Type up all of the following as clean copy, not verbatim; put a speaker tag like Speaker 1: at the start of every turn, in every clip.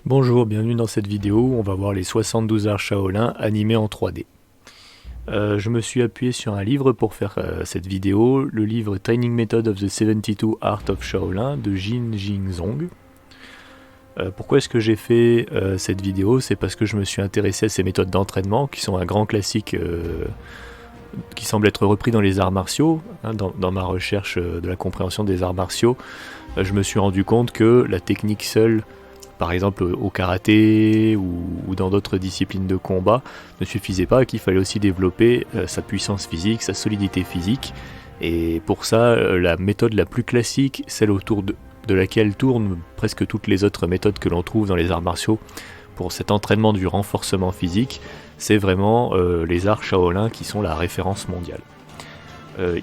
Speaker 1: Bonjour, bienvenue dans cette vidéo où on va voir les 72 arts Shaolin animés en 3D. Je me suis appuyé sur un livre pour faire cette vidéo, le livre Training Method of the 72 Art of Shaolin de Jin Jingzong. Pourquoi est-ce que j'ai fait cette vidéo? C'est parce que je me suis intéressé à ces méthodes d'entraînement qui sont un grand classique qui semble être repris dans les arts martiaux. Dans ma recherche de la compréhension des arts martiaux, je me suis rendu compte que la technique seule, par exemple au karaté ou dans d'autres disciplines de combat, ne suffisait pas, qu'il fallait aussi développer sa puissance physique, sa solidité physique. Et pour ça, la méthode la plus classique, celle autour de laquelle tournent presque toutes les autres méthodes que l'on trouve dans les arts martiaux pour cet entraînement du renforcement physique, c'est vraiment les arts Shaolin qui sont la référence mondiale.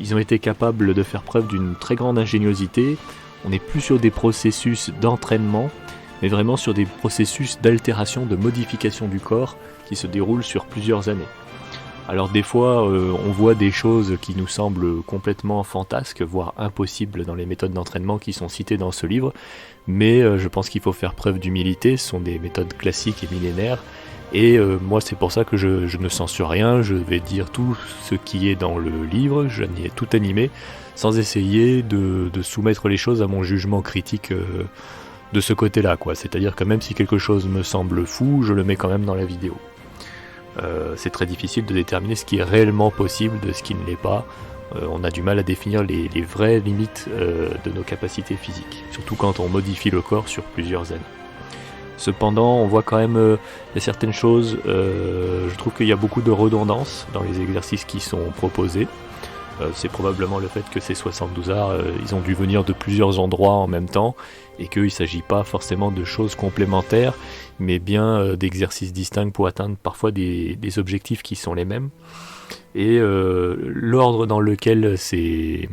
Speaker 1: Ils ont été capables de faire preuve d'une très grande ingéniosité. On n'est plus sur des processus d'entraînement, mais vraiment sur des processus d'altération, de modification du corps qui se déroulent sur plusieurs années. Alors des fois, on voit des choses qui nous semblent complètement fantasques, voire impossibles dans les méthodes d'entraînement qui sont citées dans ce livre, mais je pense qu'il faut faire preuve d'humilité. Ce sont des méthodes classiques et millénaires, et moi c'est pour ça que je ne censure rien, je vais dire tout ce qui est dans le livre, je n'y ai tout animé, sans essayer de soumettre les choses à mon jugement critique de ce côté-là, quoi. C'est-à-dire que même si quelque chose me semble fou, je le mets quand même dans la vidéo. C'est très difficile de déterminer ce qui est réellement possible de ce qui ne l'est pas. On a du mal à définir les vraies limites de nos capacités physiques, surtout quand on modifie le corps sur plusieurs années. Cependant, on voit quand même il y a certaines choses, je trouve qu'il y a beaucoup de redondance dans les exercices qui sont proposés. C'est probablement le fait que ces 72 arts, ils ont dû venir de plusieurs endroits en même temps, et qu'il ne s'agit pas forcément de choses complémentaires, mais bien d'exercices distincts pour atteindre parfois des objectifs qui sont les mêmes. Et l'ordre dans lequel ces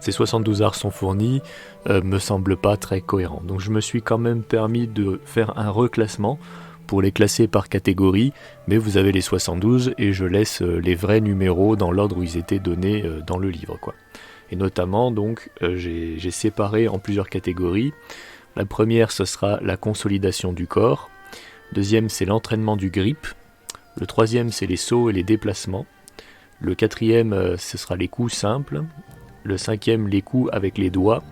Speaker 1: 72 arts sont fournis me semble pas très cohérent. Donc je me suis quand même permis de faire un reclassement pour les classer par catégorie, mais vous avez les 72 et je laisse les vrais numéros dans l'ordre où ils étaient donnés dans le livre, quoi. Et notamment, donc, j'ai séparé en plusieurs catégories. La première, ce sera la consolidation du corps. Deuxième, c'est l'entraînement du grip. Le troisième, c'est les sauts et les déplacements. Le quatrième, ce sera les coups simples. Le cinquième, les coups avec les doigts.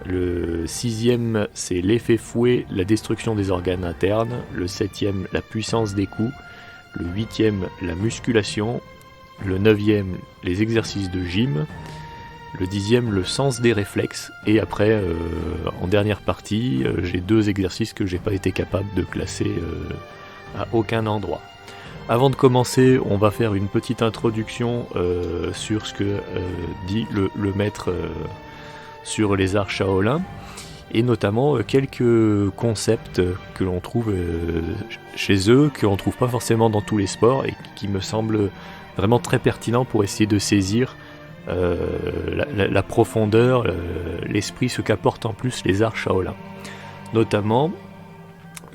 Speaker 1: Le sixième, c'est l'effet fouet, la destruction des organes internes. Le septième, la puissance des coups. Le huitième, la musculation. Le neuvième, les exercices de gym. Le dixième, le sens des réflexes. Et après, en dernière partie, j'ai deux exercices que j'ai pas été capable de classer à aucun endroit. Avant de commencer, on va faire une petite introduction sur ce que dit le maître sur les arts Shaolin, et notamment quelques concepts que l'on trouve chez eux, que l'on trouve pas forcément dans tous les sports, et qui me semblent vraiment très pertinents pour essayer de saisir la profondeur, l'esprit, ce qu'apportent en plus les arts Shaolin. Notamment,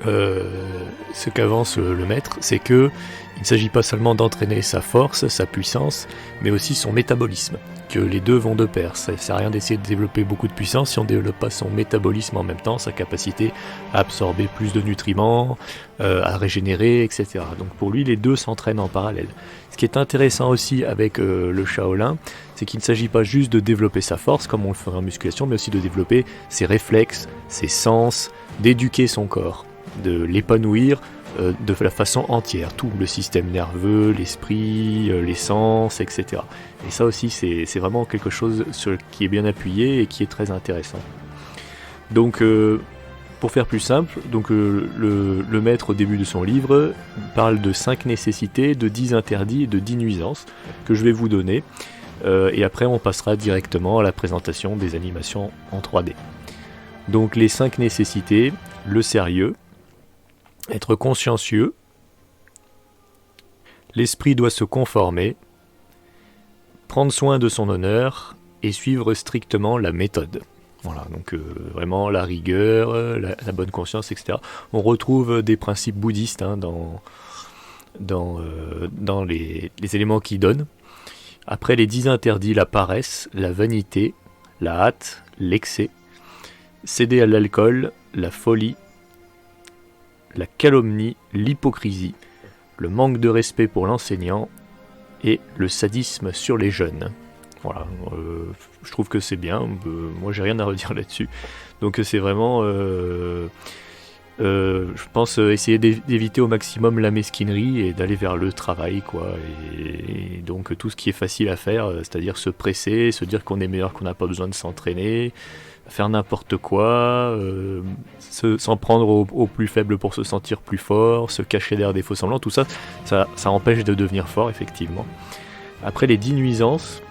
Speaker 1: ce qu'avance le maître, c'est que il ne s'agit pas seulement d'entraîner sa force, sa puissance, mais aussi son métabolisme, que les deux vont de pair. Ça ne sert à rien d'essayer de développer beaucoup de puissance si on ne développe pas son métabolisme en même temps, sa capacité à absorber plus de nutriments, à régénérer, etc. Donc pour lui, les deux s'entraînent en parallèle. Ce qui est intéressant aussi avec le Shaolin, c'est qu'il ne s'agit pas juste de développer sa force, comme on le ferait en musculation, mais aussi de développer ses réflexes, ses sens, d'éduquer son corps, de l'épanouir de la façon entière, tout le système nerveux, l'esprit, les sens, etc. Et ça aussi, c'est vraiment quelque chose qui est bien appuyé et qui est très intéressant. Donc, pour faire plus simple, donc, le maître au début de son livre parle de 5 nécessités, de 10 interdits et de 10 nuisances que je vais vous donner. Et après, on passera directement à la présentation des animations en 3D. Donc, les 5 nécessités: le sérieux, être consciencieux, l'esprit doit se conformer, prendre soin de son honneur et suivre strictement la méthode. Voilà, donc vraiment la rigueur, la bonne conscience, etc. On retrouve des principes bouddhistes dans les éléments qu'il donne. Après, les 10 interdits: la paresse, la vanité, la hâte, l'excès. céder à l'alcool, la folie, la calomnie, l'hypocrisie, le manque de respect pour l'enseignant et le sadisme sur les jeunes. Voilà, je trouve que c'est bien, moi j'ai rien à redire là-dessus. Donc c'est vraiment, je pense, essayer d'éviter au maximum la mesquinerie et d'aller vers le travail, quoi. Et donc tout ce qui est facile à faire, c'est-à-dire se presser, se dire qu'on est meilleur, qu'on n'a pas besoin de s'entraîner, faire n'importe quoi, s'en prendre au plus faible pour se sentir plus fort, se cacher derrière des faux semblants, tout ça, ça empêche de devenir fort, effectivement. Après les 10 nuisances,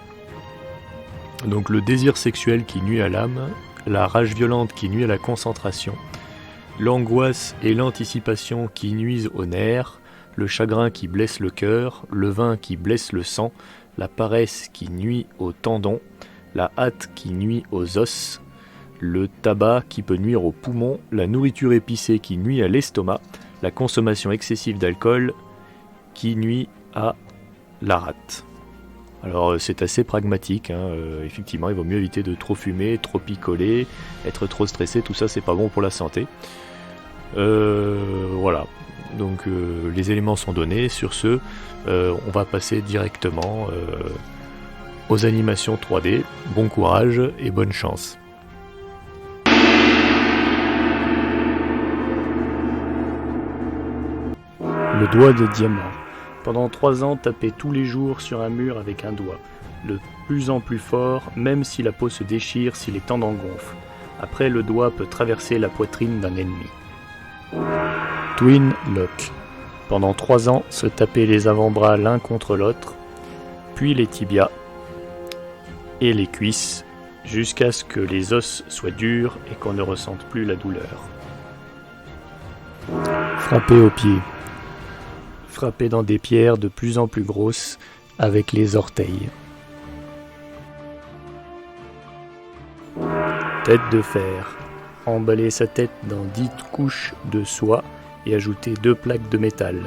Speaker 1: donc le désir sexuel qui nuit à l'âme, la rage violente qui nuit à la concentration, l'angoisse et l'anticipation qui nuisent aux nerfs, le chagrin qui blesse le cœur, le vin qui blesse le sang, la paresse qui nuit aux tendons, la hâte qui nuit aux os, le tabac qui peut nuire aux poumons, la nourriture épicée qui nuit à l'estomac, la consommation excessive d'alcool qui nuit à la rate. Alors c'est assez pragmatique, hein. Effectivement il vaut mieux éviter de trop fumer, trop picoler, être trop stressé, tout ça c'est pas bon pour la santé. Voilà, donc les éléments sont donnés, sur ce on va passer directement aux animations 3D. Bon courage et bonne chance. Le doigt de diamant. Pendant 3 ans, tapez tous les jours sur un mur avec un doigt, de plus en plus fort, même si la peau se déchire, si les tendons gonflent. Après, le doigt peut traverser la poitrine d'un ennemi. Twin Lock. Pendant 3 ans, se taper les avant-bras l'un contre l'autre, puis les tibias et les cuisses, jusqu'à ce que les os soient durs et qu'on ne ressente plus la douleur. Frapper au pied. Frapper dans des pierres de plus en plus grosses avec les orteils. Tête de fer. Emballer sa tête dans 10 couches de soie et ajouter 2 plaques de métal.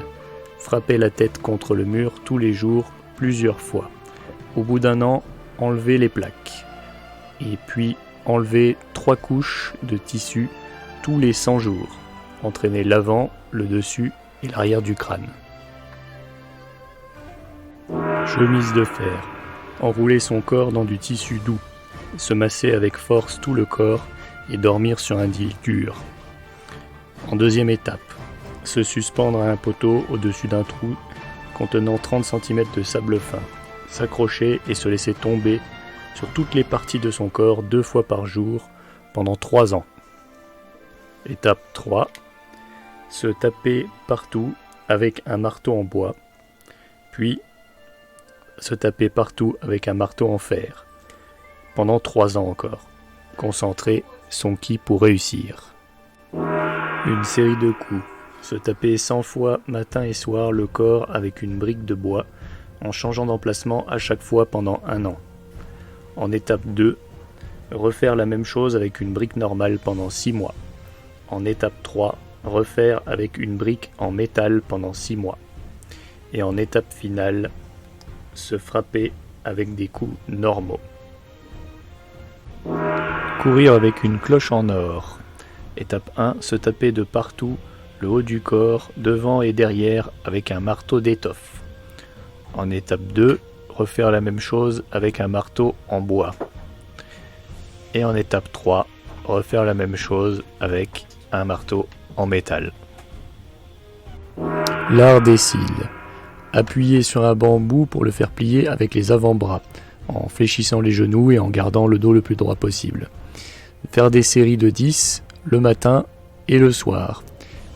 Speaker 1: Frapper la tête contre le mur tous les jours, plusieurs fois. Au bout d'1 an, enlever les plaques. Et puis enlever 3 couches de tissu tous les 100 jours. Entraîner l'avant, le dessus et l'arrière du crâne. Chemise de fer. Enrouler son corps dans du tissu doux. Se masser avec force tout le corps et dormir sur un lit dur. En deuxième étape, se suspendre à un poteau au-dessus d'un trou contenant 30 cm de sable fin. S'accrocher et se laisser tomber sur toutes les parties de son corps 2 fois par jour pendant 3 ans. Étape 3. Se taper partout avec un marteau en bois. Puis se taper partout avec un marteau en fer. Pendant 3 ans encore. Concentrer son ki pour réussir. Une série de coups. Se taper 100 fois matin et soir le corps avec une brique de bois en changeant d'emplacement à chaque fois pendant 1 an. En étape 2, refaire la même chose avec une brique normale pendant 6 mois. En étape 3, refaire avec une brique en métal pendant 6 mois. Et en étape finale, se frapper avec des coups normaux. Courir avec une cloche en or. Étape 1, se taper de partout le haut du corps, devant et derrière avec un marteau d'étoffe. En étape 2, refaire la même chose avec un marteau en bois. Et en étape 3, refaire la même chose avec un marteau en métal. L'art des cils. Appuyer sur un bambou pour le faire plier avec les avant-bras, en fléchissant les genoux et en gardant le dos le plus droit possible. Faire des séries de 10 le matin et le soir,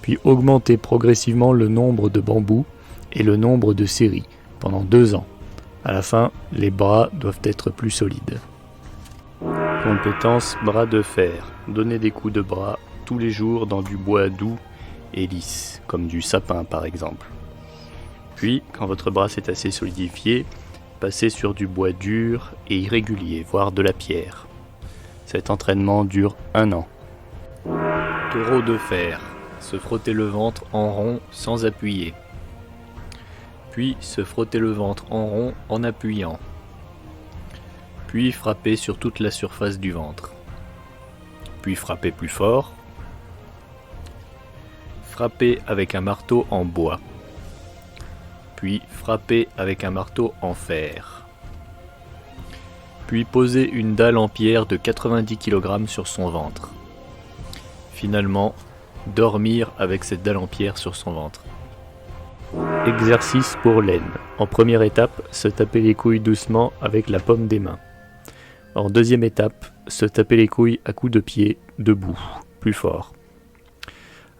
Speaker 1: puis augmenter progressivement le nombre de bambous et le nombre de séries pendant 2 ans. À la fin, les bras doivent être plus solides. Compétence bras de fer. Donner des coups de bras tous les jours dans du bois doux et lisse, comme du sapin par exemple. Puis, quand votre bras s'est assez solidifié, passez sur du bois dur et irrégulier, voire de la pierre. Cet entraînement dure 1 an. Taureau de fer. Se frotter le ventre en rond sans appuyer. Puis se frotter le ventre en rond en appuyant. Puis frapper sur toute la surface du ventre. puis frappez plus fort. Frappez avec un marteau en bois, puis frappez avec un marteau en fer. Puis posez une dalle en pierre de 90 kg sur son ventre. Finalement, dormir avec cette dalle en pierre sur son ventre. Exercice pour l'aine. En première étape, se taper les couilles doucement avec la paume des mains. En deuxième étape, se taper les couilles à coups de pied, debout, plus fort.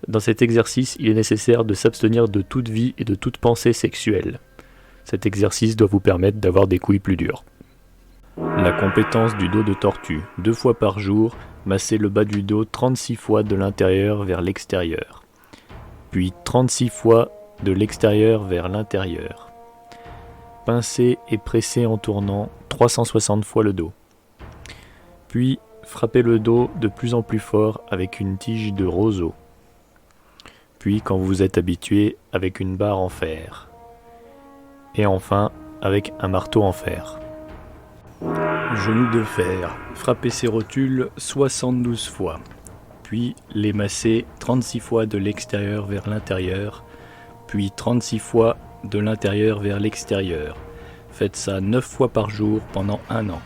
Speaker 1: Dans cet exercice, il est nécessaire de s'abstenir de toute vie et de toute pensée sexuelle. Cet exercice doit vous permettre d'avoir des couilles plus dures. La compétence du dos de tortue. 2 fois par jour, massez le bas du dos 36 fois de l'intérieur vers l'extérieur. Puis 36 fois de l'extérieur vers l'intérieur. Pincez et pressez en tournant 360 fois le dos. Puis frappez le dos de plus en plus fort avec une tige de roseau. Puis quand vous êtes habitué, avec une barre en fer. Et enfin avec un marteau en fer. Genoux de fer. Frappez ces rotules 72 fois. Puis les masser 36 fois de l'extérieur vers l'intérieur. Puis 36 fois de l'intérieur vers l'extérieur. Faites ça 9 fois par jour pendant 1 an.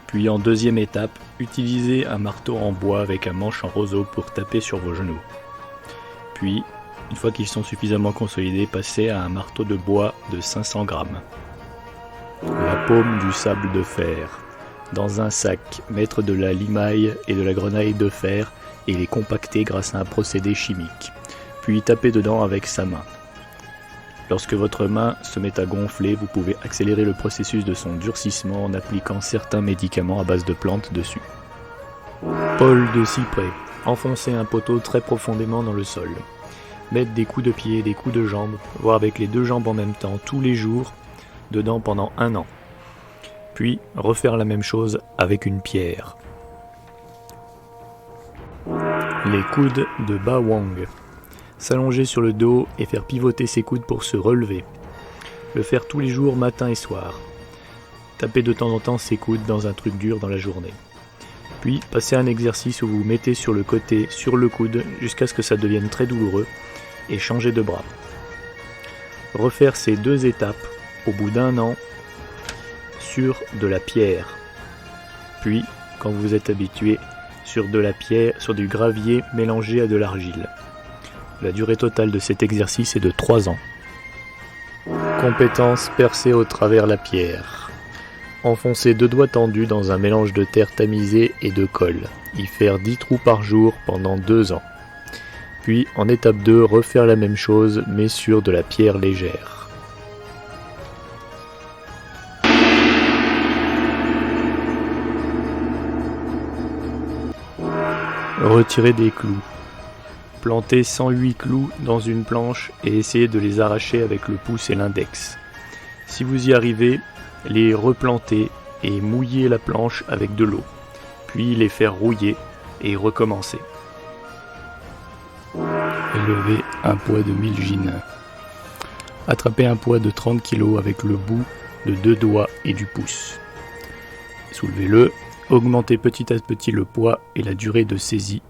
Speaker 1: Puis en deuxième étape, utilisez un marteau en bois avec un manche en roseau pour taper sur vos genoux. Puis, une fois qu'ils sont suffisamment consolidés, passez à un marteau de bois de 500 grammes. La paume du sable de fer. Dans un sac, mettre de la limaille et de la grenaille de fer et les compacter grâce à un procédé chimique. Puis taper dedans avec sa main. Lorsque votre main se met à gonfler, vous pouvez accélérer le processus de son durcissement en appliquant certains médicaments à base de plantes dessus. Paule de cyprès. Enfoncez un poteau très profondément dans le sol. Mettre des coups de pied, des coups de jambes, voire avec les 2 jambes en même temps, tous les jours, dedans pendant 1 an. Puis refaire la même chose avec une pierre. Les coudes de Bawang. S'allonger sur le dos et faire pivoter ses coudes pour se relever. Le faire tous les jours, matin et soir. Taper de temps en temps ses coudes dans un truc dur dans la journée. Puis passer un exercice où vous mettez sur le côté, sur le coude, jusqu'à ce que ça devienne très douloureux, et changer de bras. Refaire ces 2 étapes au bout d'1 an sur de la pierre. Puis, quand vous êtes habitué, sur de la pierre, sur du gravier mélangé à de l'argile. La durée totale de cet exercice est de 3 ans. Compétence percée au travers la pierre. Enfoncer 2 doigts tendus dans un mélange de terre tamisée et de colle. Y faire 10 trous par jour pendant 2 ans. Puis, en étape 2, refaire la même chose, mais sur de la pierre légère. Retirer des clous. Planter 108 clous dans une planche et essayer de les arracher avec le pouce et l'index. Si vous y arrivez, les replanter et mouiller la planche avec de l'eau, puis les faire rouiller et recommencer. Élever un poids de 1000 gines. Attraper un poids de 30 kg avec le bout de 2 doigts et du pouce. Soulevez-le, augmentez petit à petit le poids et la durée de saisie.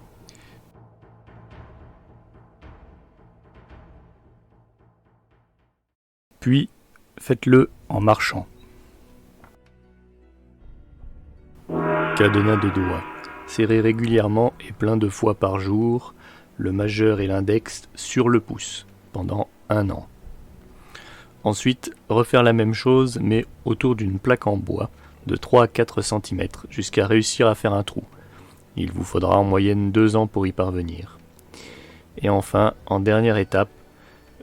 Speaker 1: Puis, faites-le en marchant. Cadenas de doigts. Serrez régulièrement et plein de fois par jour le majeur et l'index sur le pouce pendant 1 an. Ensuite, refaire la même chose mais autour d'une plaque en bois de 3 à 4 cm jusqu'à réussir à faire un trou. Il vous faudra en moyenne 2 ans pour y parvenir. Et enfin, en dernière étape,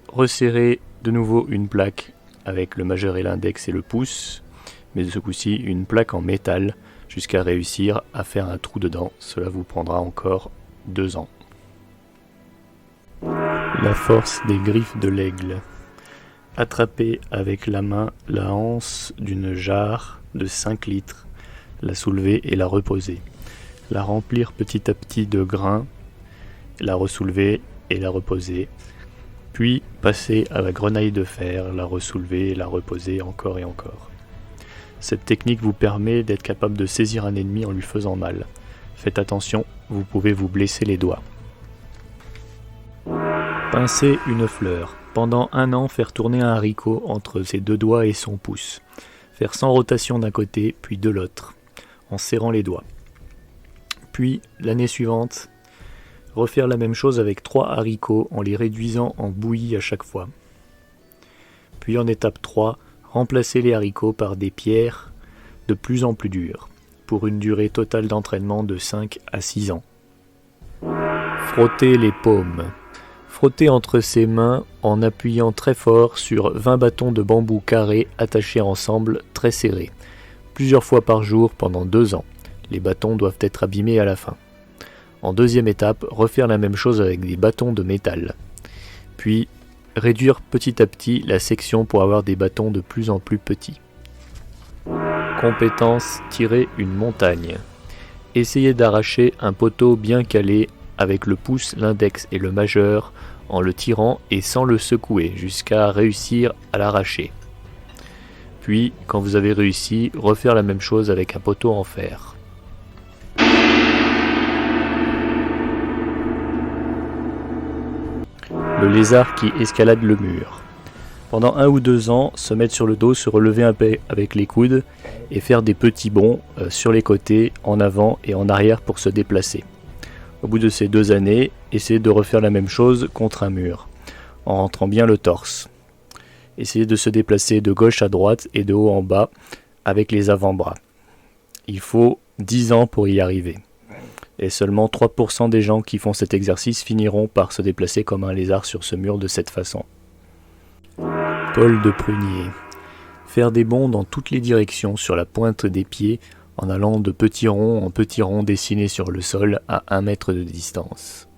Speaker 1: resserrer de nouveau une plaque avec le majeur et l'index et le pouce, mais de ce coup-ci une plaque en métal jusqu'à réussir à faire un trou dedans. Cela vous prendra encore 2 ans. La force des griffes de l'aigle. Attraper avec la main la anse d'une jarre de 5 litres, la soulever et la reposer. La remplir petit à petit de grains, la ressoulever et la reposer. Puis passer à la grenaille de fer, la ressoulever et la reposer encore et encore. Cette technique vous permet d'être capable de saisir un ennemi en lui faisant mal. Faites attention, vous pouvez vous blesser les doigts. Pincer une fleur. Pendant 1 an, faire tourner un haricot entre ses 2 doigts et son pouce. Faire 100 rotations d'un côté, puis de l'autre, en serrant les doigts. Puis, l'année suivante, refaire la même chose avec 3 haricots en les réduisant en bouillie à chaque fois. Puis en étape 3, remplacer les haricots par des pierres de plus en plus dures, pour une durée totale d'entraînement de 5 à 6 ans. Frotter les paumes. Frotter entre ses mains en appuyant très fort sur 20 bâtons de bambou carrés attachés ensemble très serrés, plusieurs fois par jour pendant 2 ans. Les bâtons doivent être abîmés à la fin. En deuxième étape, refaire la même chose avec des bâtons de métal. Puis, réduire petit à petit la section pour avoir des bâtons de plus en plus petits. Compétence, tirer une montagne. Essayez d'arracher un poteau bien calé avec le pouce, l'index et le majeur en le tirant et sans le secouer jusqu'à réussir à l'arracher. Puis, quand vous avez réussi, refaire la même chose avec un poteau en fer. Le lézard qui escalade le mur. Pendant 1 ou 2 ans, se mettre sur le dos, se relever un peu avec les coudes et faire des petits bonds sur les côtés, en avant et en arrière pour se déplacer. Au bout de ces 2 années, essayez de refaire la même chose contre un mur, en rentrant bien le torse. Essayez de se déplacer de gauche à droite et de haut en bas avec les avant-bras. Il faut 10 ans pour y arriver. Et seulement 3% des gens qui font cet exercice finiront par se déplacer comme un lézard sur ce mur de cette façon. Paul de prunier. Faire des bonds dans toutes les directions sur la pointe des pieds en allant de petits ronds en petits ronds dessinés sur le sol à 1 mètre de distance.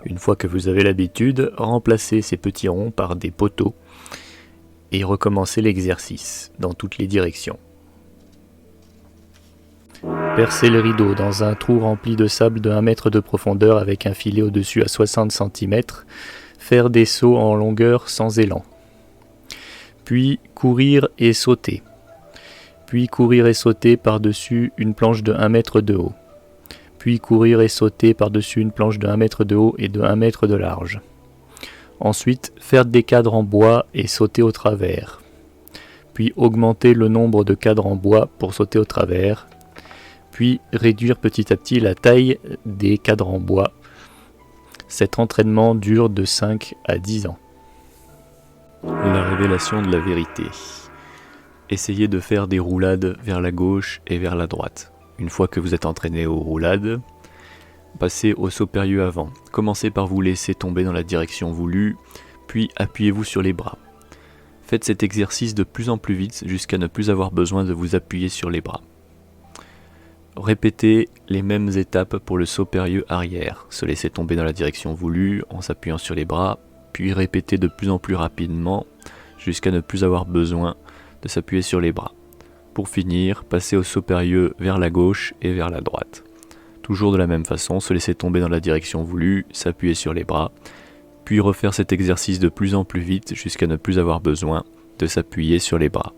Speaker 1: Une fois que vous avez l'habitude, remplacez ces petits ronds par des poteaux et recommencez l'exercice dans toutes les directions. Percer le rideau dans un trou rempli de sable de 1 mètre de profondeur avec un filet au-dessus à 60 cm. Faire des sauts en longueur sans élan. Puis courir et sauter. Puis courir et sauter par-dessus une planche de 1 mètre de haut. Puis courir et sauter par-dessus une planche de 1 mètre de haut et de 1 mètre de large. Ensuite, faire des cadres en bois et sauter au travers. Puis augmenter le nombre de cadres en bois pour sauter au travers. Puis réduire petit à petit la taille des cadres en bois. Cet entraînement dure de 5 à 10 ans. La révélation de la vérité. Essayez de faire des roulades vers la gauche et vers la droite. Une fois que vous êtes entraîné aux roulades, passez au saut périlleux avant. Commencez par vous laisser tomber dans la direction voulue, puis appuyez-vous sur les bras. Faites cet exercice de plus en plus vite jusqu'à ne plus avoir besoin de vous appuyer sur les bras. Répétez les mêmes étapes pour le saut périlleux arrière. Se laisser tomber dans la direction voulue en s'appuyant sur les bras, puis répétez de plus en plus rapidement jusqu'à ne plus avoir besoin de s'appuyer sur les bras. Pour finir, passez au saut périlleux vers la gauche et vers la droite. Toujours de la même façon, se laisser tomber dans la direction voulue, s'appuyer sur les bras, puis refaire cet exercice de plus en plus vite jusqu'à ne plus avoir besoin de s'appuyer sur les bras.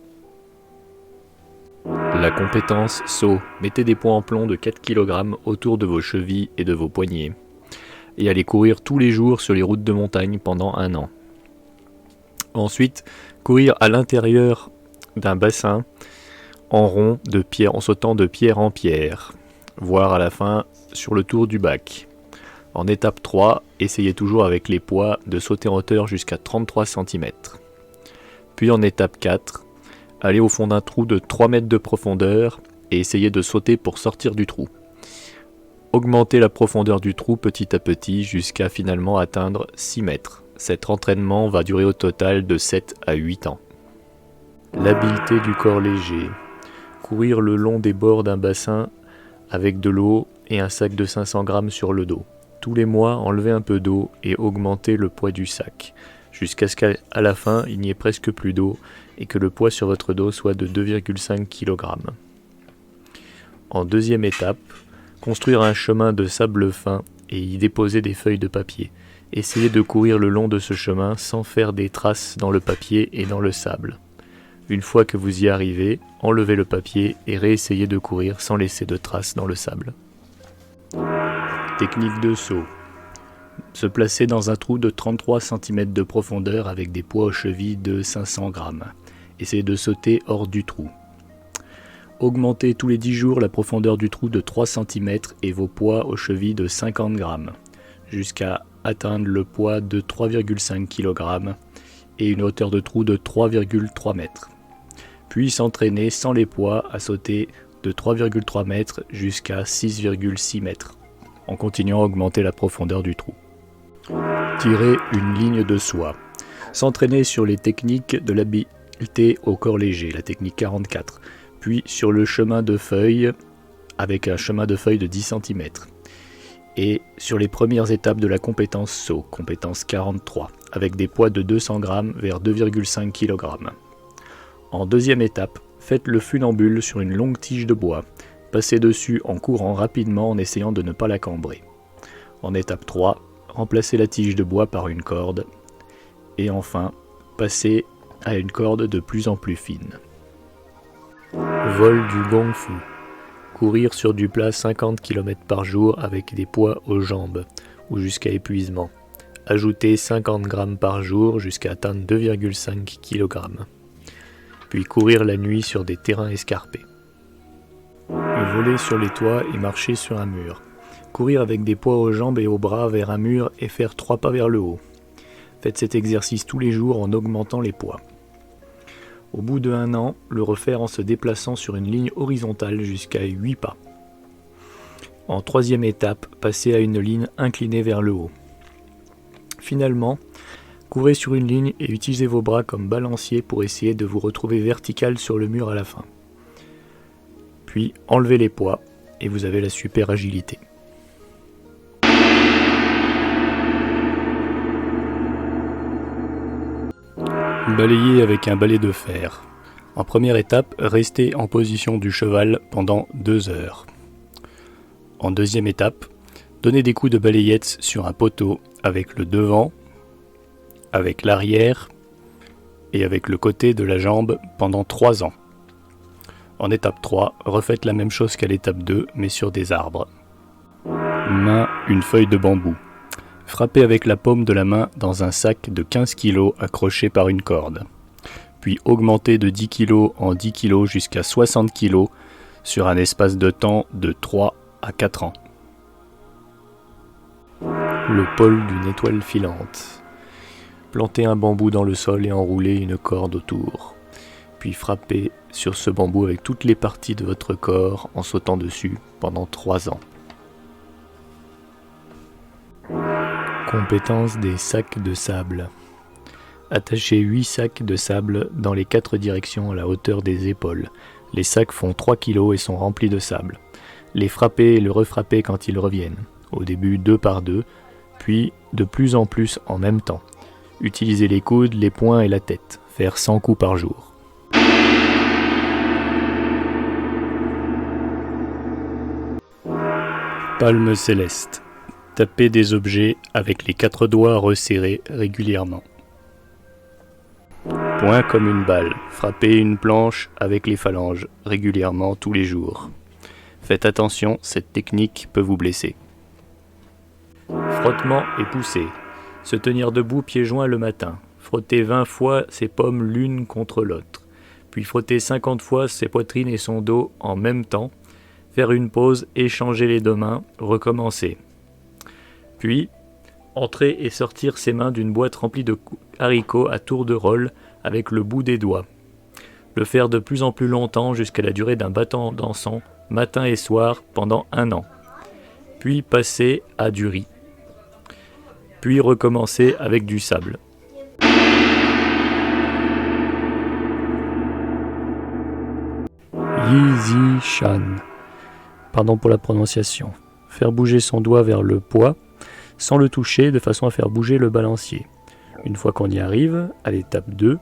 Speaker 1: La compétence saut. Mettez des poids en plomb de 4 kg autour de vos chevilles et de vos poignets. Et allez courir tous les jours sur les routes de montagne pendant 1 an. Ensuite, courir à l'intérieur d'un bassin en rond de pierre, en sautant de pierre en pierre, voire à la fin sur le tour du bac. En étape 3, essayez toujours avec les poids de sauter en hauteur jusqu'à 33 cm. Puis en étape 4, allez au fond d'un trou de 3 mètres de profondeur et essayez de sauter pour sortir du trou. Augmentez la profondeur du trou petit à petit jusqu'à finalement atteindre 6 mètres. Cet entraînement va durer au total de 7 à 8 ans. L'habileté du corps léger. Courir le long des bords d'un bassin avec de l'eau et un sac de 500 grammes sur le dos. Tous les mois, enlevez un peu d'eau et augmentez le poids du sac, jusqu'à ce qu'à la fin, il n'y ait presque plus d'eau et que le poids sur votre dos soit de 2,5 kg. En deuxième étape, construire un chemin de sable fin et y déposer des feuilles de papier. Essayez de courir le long de ce chemin sans faire des traces dans le papier et dans le sable. Une fois que vous y arrivez, enlevez le papier et réessayez de courir sans laisser de traces dans le sable. technique de saut. Se placer dans un trou de 33 cm de profondeur avec des poids aux chevilles de 500 g. Essayez de sauter hors du trou. Augmentez tous les 10 jours la profondeur du trou de 3 cm et vos poids aux chevilles de 50 g, jusqu'à atteindre le poids de 3,5 kg et une hauteur de trou de 3,3 m. Puis s'entraîner sans les poids à sauter de 3,3 m jusqu'à 6,6 m, en continuant à augmenter la profondeur du trou. Tirer une ligne de soie. S'entraîner sur les techniques de l'habileté au corps léger, la technique 44, puis sur le chemin de feuille avec un chemin de feuille de 10 cm. Et sur les premières étapes de la compétence saut, compétence 43, avec des poids de 200 g vers 2,5 kg. En deuxième étape, faites le funambule sur une longue tige de bois. Passez dessus en courant rapidement en essayant de ne pas la cambrer. En étape 3, remplacez la tige de bois par une corde. Et enfin, passez à une corde de plus en plus fine. Vol du gong fu. Courir sur du plat 50 km par jour avec des poids aux jambes, ou jusqu'à épuisement. Ajoutez 50 g par jour jusqu'à atteindre 2,5 kg. Puis courir la nuit sur des terrains escarpés. Voler sur les toits et marcher sur un mur. Courir avec des poids aux jambes et aux bras vers un mur et faire 3 pas vers le haut. Faites cet exercice tous les jours en augmentant les poids. Au bout de 1 an, le refaire en se déplaçant sur une ligne horizontale jusqu'à 8 pas. En troisième étape, passez à une ligne inclinée vers le haut. Finalement, courez sur une ligne et utilisez vos bras comme balancier pour essayer de vous retrouver vertical sur le mur à la fin. Puis enlevez les poids et vous avez la super agilité. Balayer avec un balai de fer. En première étape, restez en position du cheval pendant 2 heures. En deuxième étape, donnez des coups de balayette sur un poteau avec le devant, avec l'arrière et avec le côté de la jambe pendant 3 ans. En étape 3, refaites la même chose qu'à l'étape 2, mais sur des arbres. Main, une feuille de bambou. Frappez avec la paume de la main dans un sac de 15 kg accroché par une corde. Puis augmentez de 10 kg en 10 kg jusqu'à 60 kg sur un espace de temps de 3 à 4 ans. Le pôle d'une étoile filante. Plantez un bambou dans le sol et enroulez une corde autour. Puis frappez sur ce bambou avec toutes les parties de votre corps en sautant dessus pendant 3 ans. Compétence des sacs de sable. Attachez 8 sacs de sable dans les 4 directions à la hauteur des épaules. Les sacs font 3 kg et sont remplis de sable. Les frappez et le refrappez quand ils reviennent. Au début 2 par 2, puis de plus en plus en même temps. Utilisez les coudes, les poings et la tête. Faire 100 coups par jour. Palme céleste. Tapez des objets avec les 4 doigts resserrés régulièrement. Point comme une balle. Frappez une planche avec les phalanges régulièrement tous les jours. Faites attention, cette technique peut vous blesser. Frottement et poussée. Se tenir debout pieds joints le matin. Frotter 20 fois ses paumes l'une contre l'autre. Puis frotter 50 fois ses poitrines et son dos en même temps. Faire une pause, échanger les 2 mains, recommencer. Puis, entrer et sortir ses mains d'une boîte remplie de haricots à tour de rôle avec le bout des doigts. Le faire de plus en plus longtemps jusqu'à la durée d'un bâton d'encens, matin et soir, pendant 1 an. Puis passer à du riz. Puis recommencer avec du sable. Yi Shan. Pardon pour la prononciation. Faire bouger son doigt vers le poids, sans le toucher, de façon à faire bouger le balancier. Une fois qu'on y arrive, à l'étape 2,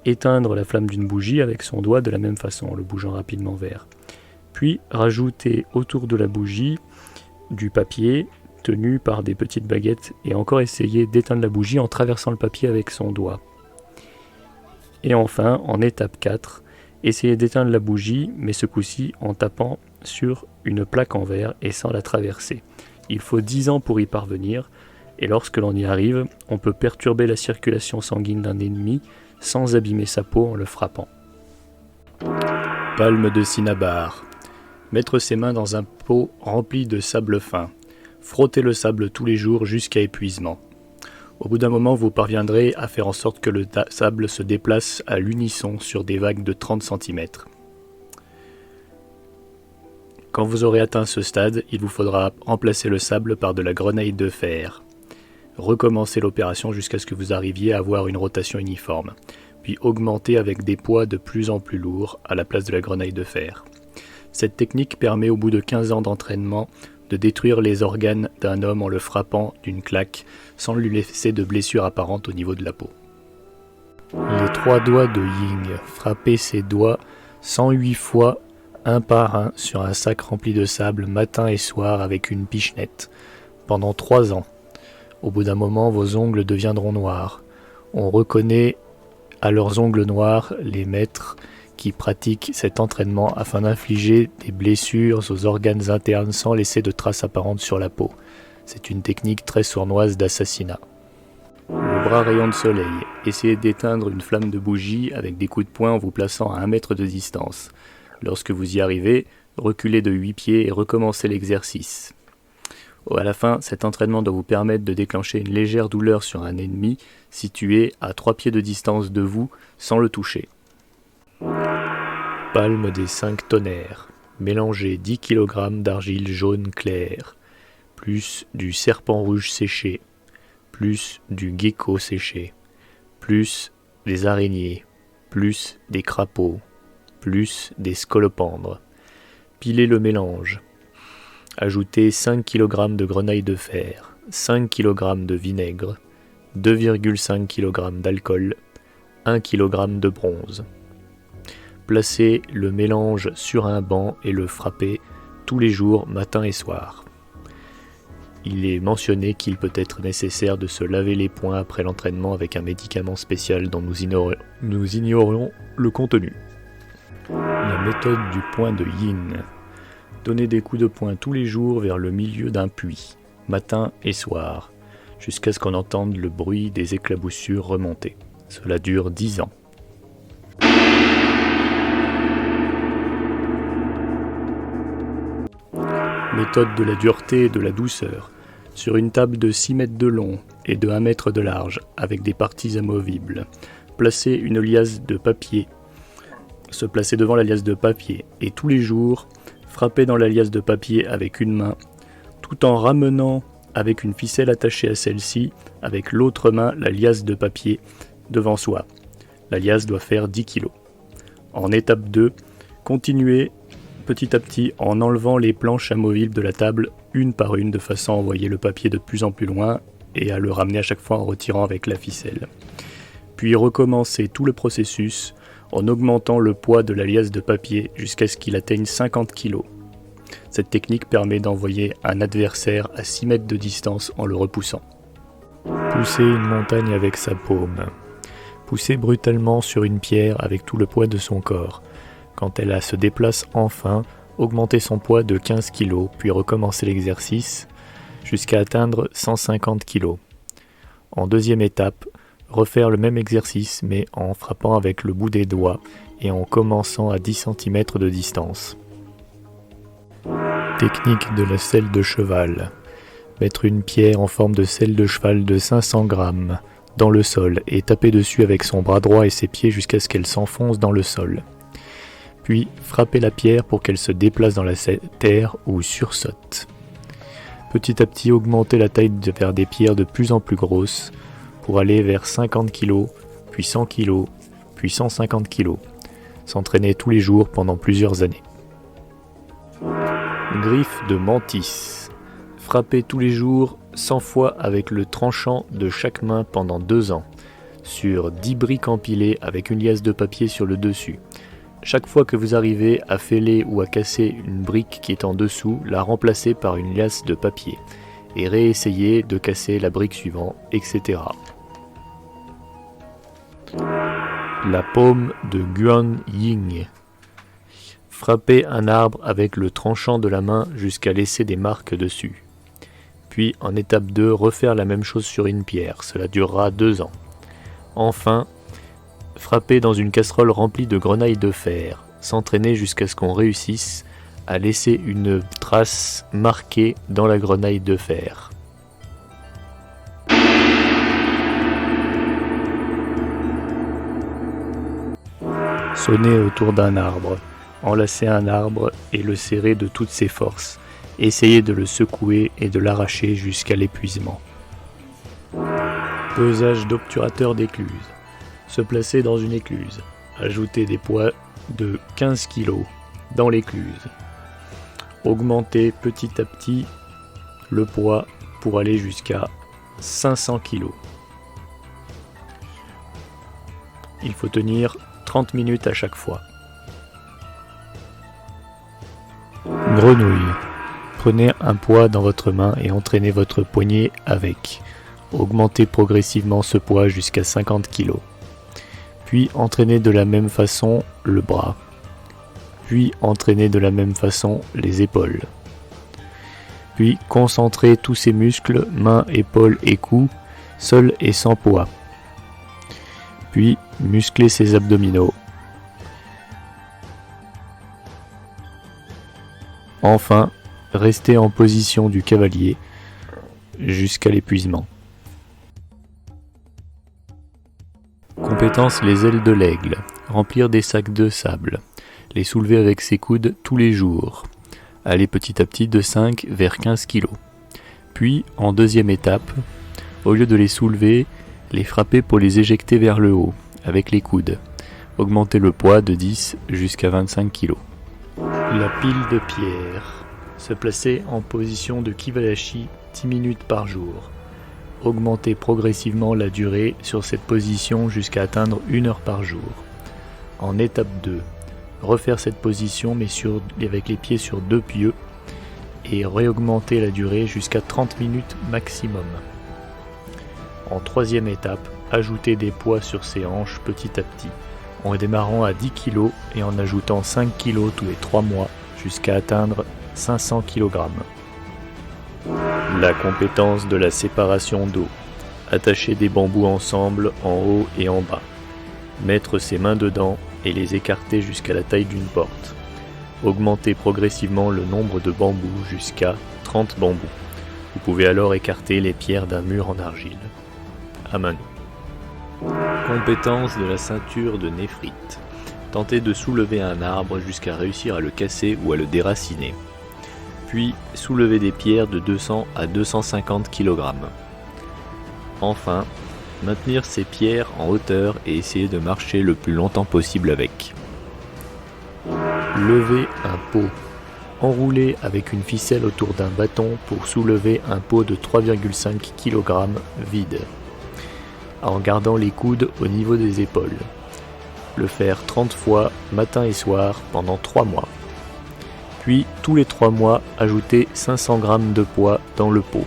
Speaker 1: éteindre la flamme d'une bougie avec son doigt de la même façon, en le bougeant rapidement vers. Puis rajouter autour de la bougie du papier tenu par des petites baguettes et encore essayer d'éteindre la bougie en traversant le papier avec son doigt. Et enfin, en étape 4, essayer d'éteindre la bougie, mais ce coup-ci en tapant sur une plaque en verre et sans la traverser.
Speaker 2: Il faut 10 ans pour y parvenir, et lorsque l'on y arrive, on peut perturber la circulation sanguine d'un ennemi sans abîmer sa peau en le frappant.
Speaker 1: Palme de cinnabar. Mettre ses mains dans un pot rempli de sable fin. Frotter le sable tous les jours jusqu'à épuisement. Au bout d'un moment, vous parviendrez à faire en sorte que le sable se déplace à l'unisson sur des vagues de 30 cm. Quand vous aurez atteint ce stade, il vous faudra remplacer le sable par de la grenaille de fer. Recommencez l'opération jusqu'à ce que vous arriviez à avoir une rotation uniforme, puis augmentez avec des poids de plus en plus lourds à la place de la grenaille de fer. Cette technique permet au bout de 15 ans d'entraînement de détruire les organes d'un homme en le frappant d'une claque sans lui laisser de blessure apparente au niveau de la peau. Les 3 doigts de Ying. Frappez ces doigts 108 fois un par un sur un sac rempli de sable matin et soir avec une pichenette pendant 3 ans. Au bout d'un moment, vos ongles deviendront noirs. On reconnaît à leurs ongles noirs les maîtres qui pratiquent cet entraînement afin d'infliger des blessures aux organes internes sans laisser de traces apparentes sur la peau. C'est une technique très sournoise d'assassinat. Le bras rayon de soleil. Essayez d'éteindre une flamme de bougie avec des coups de poing en vous plaçant à 1 mètre de distance. Lorsque vous y arrivez, reculez de 8 pieds et recommencez l'exercice. À la fin, cet entraînement doit vous permettre de déclencher une légère douleur sur un ennemi situé à 3 pieds de distance de vous sans le toucher. Palme des 5 tonnerres. Mélangez 10 kg d'argile jaune clair, plus du serpent rouge séché, plus du gecko séché, plus des araignées, plus des crapauds, plus des scolopendres. Pilez le mélange. Ajoutez 5 kg de grenaille de fer, 5 kg de vinaigre, 2,5 kg d'alcool, 1 kg de bronze. Placez le mélange sur un banc et le frappez tous les jours, matin et soir. Il est mentionné qu'il peut être nécessaire de se laver les poings après l'entraînement avec un médicament spécial dont nous ignorons le contenu. La méthode du poing de Yin. Donnez des coups de poing tous les jours vers le milieu d'un puits, matin et soir, jusqu'à ce qu'on entende le bruit des éclaboussures remonter. Cela dure 10 ans. Méthode de la dureté et de la douceur. Sur une table de 6 mètres de long et de 1 mètre de large, avec des parties amovibles, placez une liasse de papier. Se placer devant la liasse de papier et tous les jours, frappez dans la liasse de papier avec une main, tout en ramenant avec une ficelle attachée à celle-ci, avec l'autre main la liasse de papier devant soi. La liasse doit faire 10 kg. En étape 2, continuez petit à petit en enlevant les planches amovibles de la table une par une de façon à envoyer le papier de plus en plus loin et à le ramener à chaque fois en retirant avec la ficelle. Puis recommencez tout le processus en augmentant le poids de la liasse de papier jusqu'à ce qu'il atteigne 50 kg. Cette technique permet d'envoyer un adversaire à 6 mètres de distance en le repoussant. Poussez une montagne avec sa paume. Poussez brutalement sur une pierre avec tout le poids de son corps. Quand elle se déplace enfin, augmentez son poids de 15 kg, puis recommencez l'exercice jusqu'à atteindre 150 kg. En deuxième étape, refaire le même exercice mais en frappant avec le bout des doigts et en commençant à 10 cm de distance. Technique de la selle de cheval. Mettre une pierre en forme de selle de cheval de 500 g dans le sol et taper dessus avec son bras droit et ses pieds jusqu'à ce qu'elle s'enfonce dans le sol. Puis frapper la pierre pour qu'elle se déplace dans la terre ou sursaute. Petit à petit augmenter la taille vers des pierres de plus en plus grosses pour aller vers 50 kg, puis 100 kg, puis 150 kg. S'entraîner tous les jours pendant plusieurs années. Griffe de mantis. Frapper tous les jours 100 fois avec le tranchant de chaque main pendant 2 ans, sur 10 briques empilées avec une liasse de papier sur le dessus. Chaque fois que vous arrivez à fêler ou à casser une brique qui est en dessous, la remplacez par une liasse de papier et réessayez de casser la brique suivante, etc. La paume de Guan Ying. Frappez un arbre avec le tranchant de la main jusqu'à laisser des marques dessus. Puis en étape 2, refaire la même chose sur une pierre, cela durera 2 ans. Enfin, frapper dans une casserole remplie de grenailles de fer, s'entraîner jusqu'à ce qu'on réussisse à laisser une trace marquée dans la grenaille de fer. Sonner autour d'un arbre, enlacer un arbre et le serrer de toutes ses forces. Essayez de le secouer et de l'arracher jusqu'à l'épuisement. Pesage d'obturateur d'écluse. Se placer dans une écluse. Ajouter des poids de 15 kg dans l'écluse. Augmenter petit à petit le poids pour aller jusqu'à 500 kg. Il faut tenir 30 minutes à chaque fois. Grenouille. Prenez un poids dans votre main et entraînez votre poignet avec. Augmentez progressivement ce poids jusqu'à 50 kg. Puis entraînez de la même façon le bras. Puis entraînez de la même façon les épaules. Puis concentrez tous ces muscles, mains, épaules et cou, seuls et sans poids. Puis musclez ses abdominaux. Enfin, restez en position du cavalier jusqu'à l'épuisement. Compétence les ailes de l'aigle. Remplir des sacs de sable. Les soulever avec ses coudes tous les jours. Aller petit à petit de 5 vers 15 kg. Puis, en deuxième étape, au lieu de les soulever, les frapper pour les éjecter vers le haut, avec les coudes. Augmenter le poids de 10 jusqu'à 25 kg. La pile de pierre. Se placer en position de Kibalashi 10 minutes par jour. Augmenter progressivement la durée sur cette position jusqu'à atteindre 1 heure par jour. En étape 2, refaire cette position mais avec les pieds sur 2 pieds et réaugmenter la durée jusqu'à 30 minutes maximum. En troisième étape, ajouter des poids sur ses hanches petit à petit, en démarrant à 10 kg et en ajoutant 5 kg tous les 3 mois jusqu'à atteindre 500 kg. La compétence de la séparation d'eau. Attacher des bambous ensemble en haut et en bas. Mettre ses mains dedans et les écarter jusqu'à la taille d'une porte. Augmenter progressivement le nombre de bambous jusqu'à 30 bambous. Vous pouvez alors écarter les pierres d'un mur en argile. À main nue. Compétence de la ceinture de néphrite. Tentez de soulever un arbre jusqu'à réussir à le casser ou à le déraciner. Puis soulever des pierres de 200 à 250 kg. Enfin, maintenir ces pierres en hauteur et essayer de marcher le plus longtemps possible avec. Lever un pot. Enrouler avec une ficelle autour d'un bâton pour soulever un pot de 3,5 kg vide, en gardant les coudes au niveau des épaules. Le faire 30 fois matin et soir pendant 3 mois. Puis tous les 3 mois, ajouter 500 g de poids dans le pot,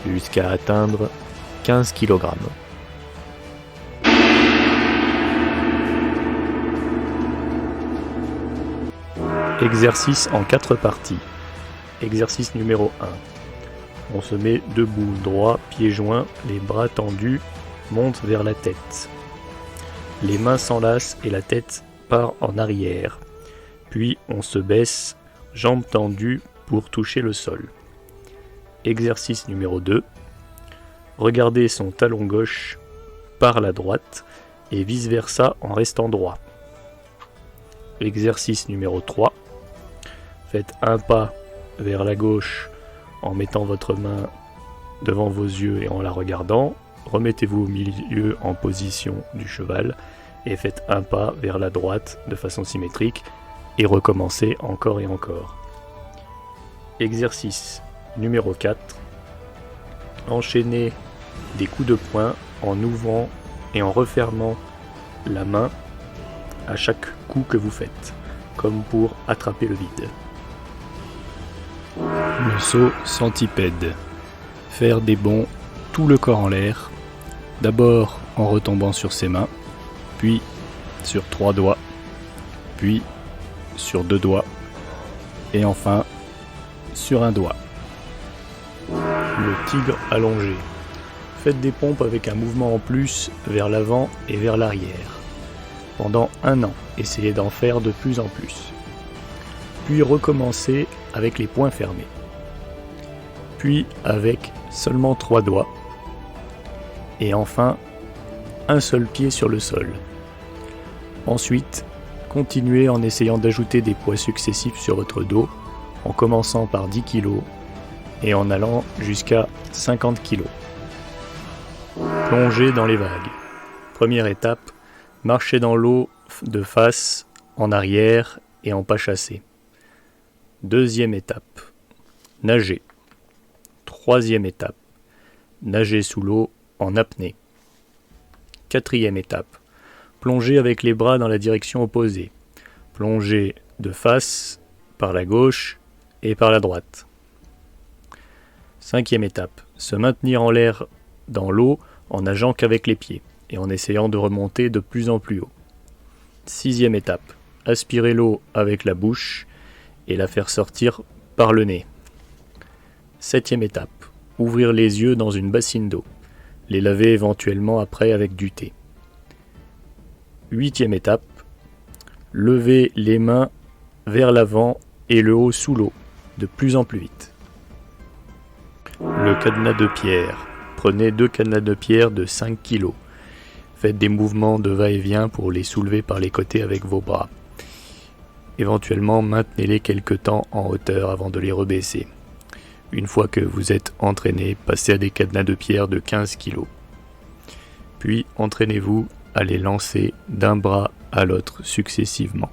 Speaker 1: jusqu'à atteindre 15 kg. Exercice en 4 parties. Exercice numéro 1. On se met debout, droit, pieds joints, les bras tendus, monte vers la tête. Les mains s'enlacent et la tête part en arrière. Puis on se baisse, jambes tendues pour toucher le sol. Exercice numéro 2. Regardez son talon gauche par la droite et vice versa en restant droit. Exercice numéro 3. Faites un pas vers la gauche en mettant votre main devant vos yeux et en la regardant. Remettez-vous au milieu en position du cheval et faites un pas vers la droite de façon symétrique et recommencez encore et encore. Exercice numéro 4. Enchaînez des coups de poing en ouvrant et en refermant la main à chaque coup que vous faites, comme pour attraper le vide. Le saut centipède. Faire des bonds tout le corps en l'air, d'abord en retombant sur ses mains, puis sur 3 doigts, puis sur 2 doigts, et enfin sur un doigt. Le tigre allongé. Faites des pompes avec un mouvement en plus vers l'avant et vers l'arrière. Pendant 1 an, essayez d'en faire de plus en plus. Puis recommencez avec les poings fermés. Puis avec seulement 3 doigts. Et enfin, un seul pied sur le sol. Ensuite, continuez en essayant d'ajouter des poids successifs sur votre dos, en commençant par 10 kg et en allant jusqu'à 50 kg. Plongez dans les vagues. Première étape, marchez dans l'eau de face, en arrière et en pas chassé. Deuxième étape, nager. Troisième étape, nager sous l'eau en apnée. Quatrième étape, plongez avec les bras dans la direction opposée. Plongez de face, par la gauche et par la droite. Cinquième étape, se maintenir en l'air dans l'eau en nageant qu'avec les pieds et en essayant de remonter de plus en plus haut. Sixième étape, aspirer l'eau avec la bouche et la faire sortir par le nez. Septième étape, ouvrir les yeux dans une bassine d'eau. Les laver éventuellement après avec du thé. Huitième étape, lever les mains vers l'avant et le haut sous l'eau, de plus en plus vite. Le cadenas de pierre. Prenez 2 cadenas de pierre de 5 kg. Faites des mouvements de va-et-vient pour les soulever par les côtés avec vos bras. Éventuellement, maintenez-les quelque temps en hauteur avant de les rebaisser. Une fois que vous êtes entraîné, passez à des cadenas de pierre de 15 kg. Puis, entraînez-vous à les lancer d'un bras à l'autre successivement.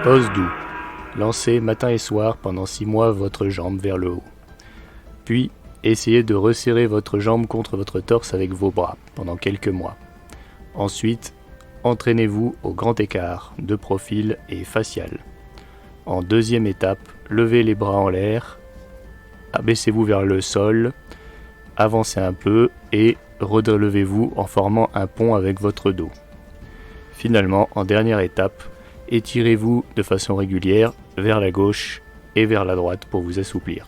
Speaker 1: Pose doux. Lancez matin et soir pendant 6 mois votre jambe vers le haut. Puis, essayez de resserrer votre jambe contre votre torse avec vos bras pendant quelques mois. Ensuite, entraînez-vous au grand écart, de profil et facial. En deuxième étape, levez les bras en l'air, abaissez-vous vers le sol, avancez un peu et relevez-vous en formant un pont avec votre dos. Finalement, en dernière étape, étirez-vous de façon régulière vers la gauche et vers la droite pour vous assouplir.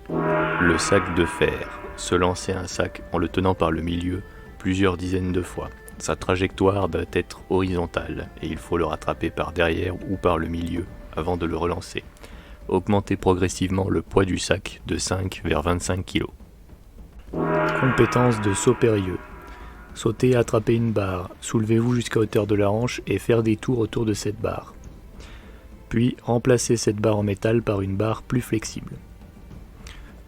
Speaker 1: Le sac de fer. Se lancer un sac en le tenant par le milieu plusieurs dizaines de fois. Sa trajectoire doit être horizontale et il faut le rattraper par derrière ou par le milieu avant de le relancer. Augmentez progressivement le poids du sac de 5 vers 25 kg. Compétence de saut périlleux. Sauter et attraper une barre. Soulevez-vous jusqu'à hauteur de la hanche et faire des tours autour de cette barre. Puis remplacez cette barre en métal par une barre plus flexible.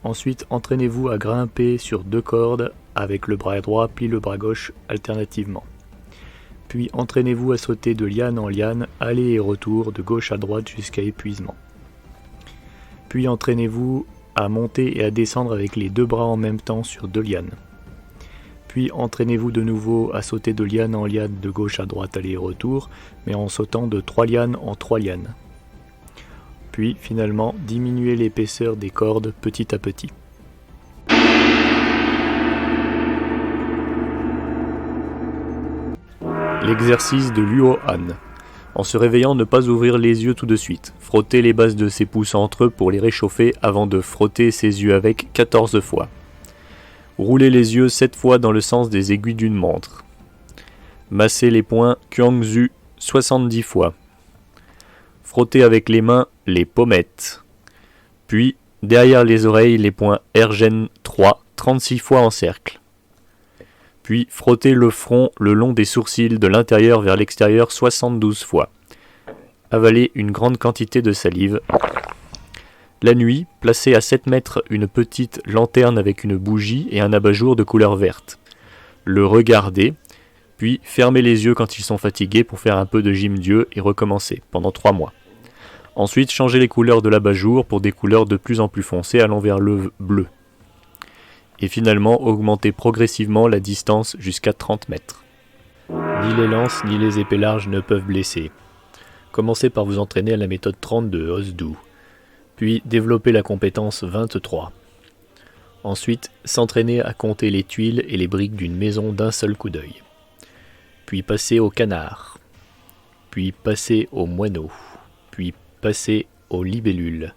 Speaker 1: Ensuite, entraînez-vous à grimper sur 2 cordes avec le bras droit puis le bras gauche alternativement. Puis entraînez-vous à sauter de liane en liane, aller et retour de gauche à droite jusqu'à épuisement. Puis entraînez-vous à monter et à descendre avec les 2 bras en même temps sur 2 lianes. Puis entraînez-vous de nouveau à sauter de liane en liane de gauche à droite aller et retour, mais en sautant de 3 lianes en 3 lianes. Puis finalement, diminuez l'épaisseur des cordes petit à petit. L'exercice de Luo-Han. En se réveillant, ne pas ouvrir les yeux tout de suite. Frottez les bases de ses pouces entre eux pour les réchauffer avant de frotter ses yeux avec 14 fois. Roulez les yeux 7 fois dans le sens des aiguilles d'une montre. Massez les poings Kyongzu 70 fois. Frottez avec les mains les pommettes. Puis, derrière les oreilles, les poings Ergen 3, 36 fois en cercle. Puis, frottez le front le long des sourcils de l'intérieur vers l'extérieur 72 fois. Avalez une grande quantité de salive. La nuit, placez à 7 mètres une petite lanterne avec une bougie et un abat-jour de couleur verte. Le regardez, puis fermez les yeux quand ils sont fatigués pour faire un peu de gym Dieu et recommencer pendant 3 mois. Ensuite, changez les couleurs de l'abat-jour pour des couleurs de plus en plus foncées allant vers le bleu. Et finalement, augmentez progressivement la distance jusqu'à 30 mètres. Ni les lances ni les épées larges ne peuvent blesser. Commencez par vous entraîner à la méthode 32 Osdu, puis développez la compétence 23. Ensuite, s'entraîner à compter les tuiles et les briques d'une maison d'un seul coup d'œil. Puis passer au canard, puis passer au moineau, puis passer aux libellules,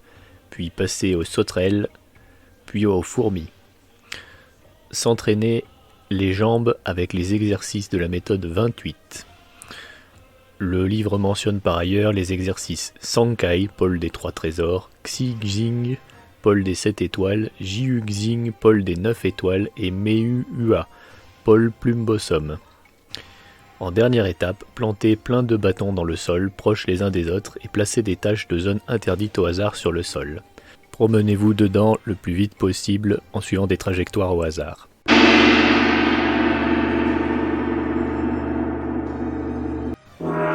Speaker 1: puis passer aux sauterelles, puis aux fourmis. S'entraîner les jambes avec les exercices de la méthode 28. Le livre mentionne par ailleurs les exercices Sankai, pôle des 3 trésors, Xi-Xing, pôle des 7 étoiles, Jiu-Xing, pôle des 9 étoiles et Mei-Hua, pôle plume-bossum. En dernière étape, planter plein de bâtons dans le sol, proches les uns des autres, et placer des taches de zones interdites au hasard sur le sol. Promenez-vous dedans le plus vite possible en suivant des trajectoires au hasard.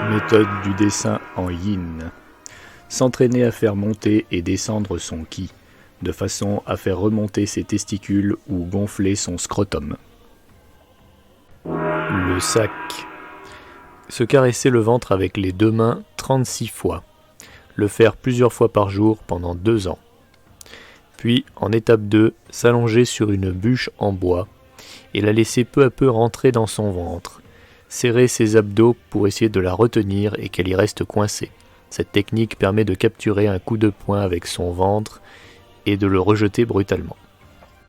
Speaker 1: Méthode du dessin en yin. S'entraîner à faire monter et descendre son ki, de façon à faire remonter ses testicules ou gonfler son scrotum. Le sac. Se caresser le ventre avec les 2 mains 36 fois. Le faire plusieurs fois par jour pendant 2 ans. Puis, en étape 2, s'allonger sur une bûche en bois et la laisser peu à peu rentrer dans son ventre. Serrer ses abdos pour essayer de la retenir et qu'elle y reste coincée. Cette technique permet de capturer un coup de poing avec son ventre et de le rejeter brutalement.